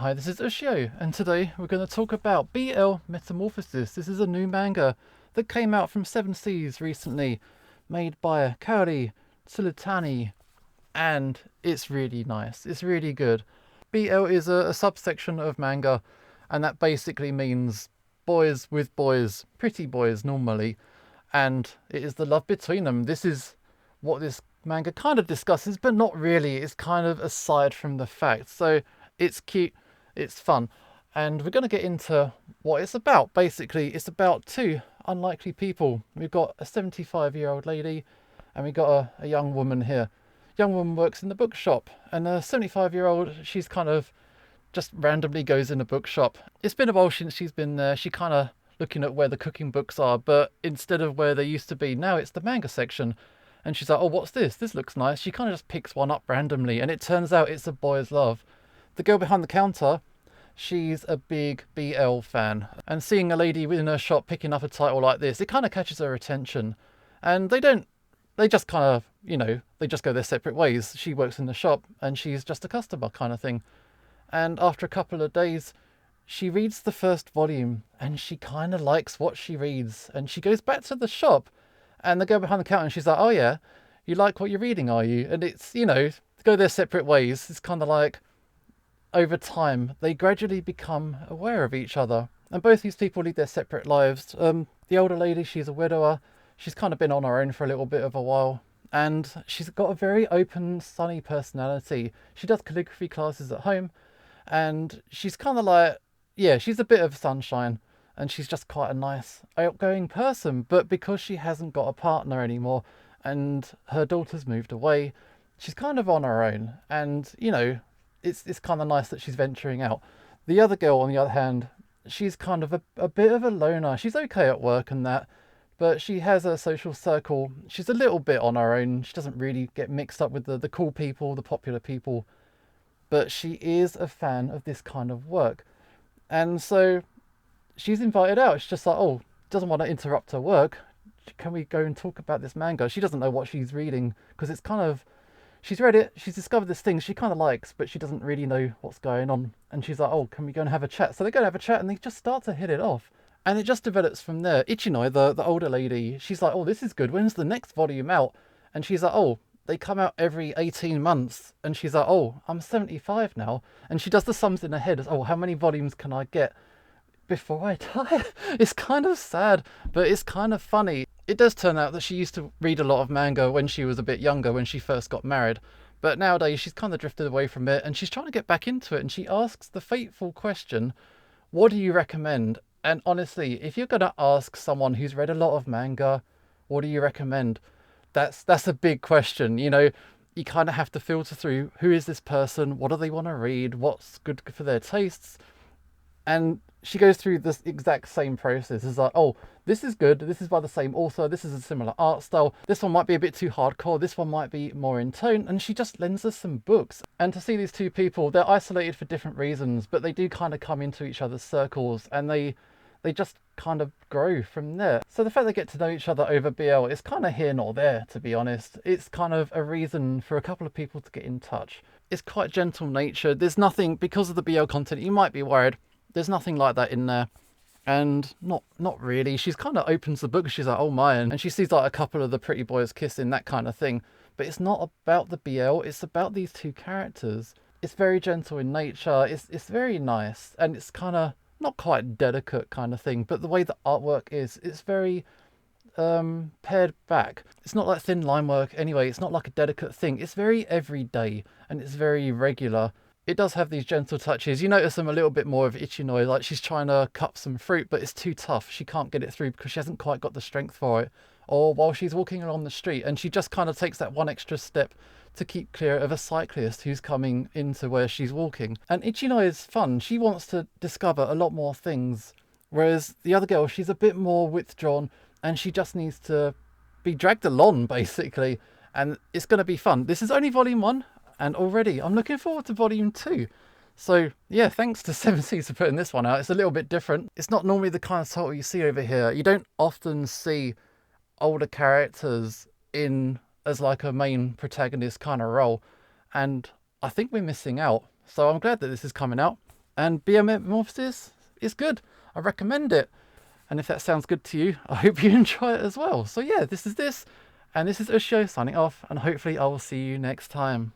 Hi, this is Ushio, and today we're going to talk about BL Metamorphosis. This is a new manga that came out from Seven Seas recently, made by Kaori Tsurutani, and it's really nice. It's really good. BL is a subsection of manga, and that basically means boys with boys, pretty boys normally, and it is the love between them. This is what this manga kind of discusses, but not really. It's kind of aside from the fact. So it's cute, it's fun, and we're going to get into what it's about. Basically, it's about two unlikely people. We've got a 75-year-old lady, and we've got a young woman here. Young woman works in the bookshop, and a 75-year-old, she's kind of just randomly goes in a bookshop. It's been a while since she's been there. She kind of looking at where the cooking books are, but instead of where they used to be, now it's the manga section. And she's like, oh, what's this? This looks nice. She kind of just picks one up randomly, and it turns out it's a boy's love. The girl behind the counter, she's a big BL fan. And seeing a lady within her shop picking up a title like this, it kind of catches her attention. And they just kind of, they just go their separate ways. She works in the shop, and she's just a customer kind of thing. And after a couple of days, she reads the first volume, and she kind of likes what she reads. And she goes back to the shop, and the girl behind the counter, and she's like, oh yeah, you like what you're reading, are you? And it's, go their separate ways. It's kind of like, over time, they gradually become aware of each other. And both these people lead their separate lives. The older lady, she's a widower. She's kind of been on her own for a little bit of a while. And she's got a very open, sunny personality. She does calligraphy classes at home. And she's kind of like, yeah, she's a bit of sunshine. And she's just quite a nice, outgoing person. But because she hasn't got a partner anymore and her daughter's moved away, she's kind of on her own. And, it's kind of nice that she's venturing out. The other girl, on the other hand, she's kind of a bit of a loner. She's okay at work and that, but she has a social circle. She's a little bit on her own. She doesn't really get mixed up with the cool people, the popular people. But she is a fan of this kind of work. And so she's invited out. She's just like, oh, doesn't want to interrupt her work. Can we go and talk about this manga? She doesn't know what she's reading because it's kind of, she's read it, she's discovered this thing she kind of likes, but she doesn't really know what's going on. And she's like, oh, can we go and have a chat? So they go and have a chat, and they just start to hit it off. And it just develops from there. Ichinoi, the older lady, she's like, oh, this is good. When's the next volume out? And she's like, oh, they come out every 18 months. And she's like, oh, I'm 75 now. And she does the sums in her head. Oh, how many volumes can I get before I die? It's kind of sad, but it's kind of funny. It does turn out that she used to read a lot of manga when she was a bit younger, when she first got married. But nowadays she's kind of drifted away from it, and she's trying to get back into it. And she asks the fateful question, what do you recommend? And honestly, if you're going to ask someone who's read a lot of manga, what do you recommend? That's a big question. You kind of have to filter through, who is this person? What do they want to read? What's good for their tastes? And she goes through this exact same process. It's like, oh, this is good. This is by the same author. This is a similar art style. This one might be a bit too hardcore. This one might be more in tone. And she just lends us some books. And to see these two people, they're isolated for different reasons, but they do kind of come into each other's circles, and they just kind of grow from there. So the fact they get to know each other over BL is kind of here nor there, to be honest. It's kind of a reason for a couple of people to get in touch. It's quite gentle nature. There's nothing, because of the BL content, you might be worried, there's nothing like that in there. And not really. She's kind of opens the book, she's like, oh my, and she sees like a couple of the pretty boys kissing, that kind of thing. But it's not about the BL, it's about these two characters. It's very gentle in nature, it's very nice, and it's kind of not quite delicate kind of thing, but the way the artwork is, it's very pared back. It's not like thin line work anyway, it's not like a delicate thing. It's very everyday, and it's very regular. It does have these gentle touches. You notice them a little bit more of Ichinoi, like she's trying to cut some fruit, but it's too tough. She can't get it through because she hasn't quite got the strength for it. Or while she's walking along the street, and she just kind of takes that one extra step to keep clear of a cyclist who's coming into where she's walking. And Ichinoi is fun. She wants to discover a lot more things, whereas the other girl, she's a bit more withdrawn, and she just needs to be dragged along, basically. And it's going to be fun. This is only volume 1. And already I'm looking forward to volume 2. So yeah, thanks to Seven Seas for putting this one out. It's a little bit different. It's not normally the kind of title you see over here. You don't often see older characters in as like a main protagonist kind of role. And I think we're missing out. So I'm glad that this is coming out. And BL Metamorphosis is good. I recommend it. And if that sounds good to you, I hope you enjoy it as well. So yeah, this is this, and this is Ushio signing off, and hopefully I will see you next time.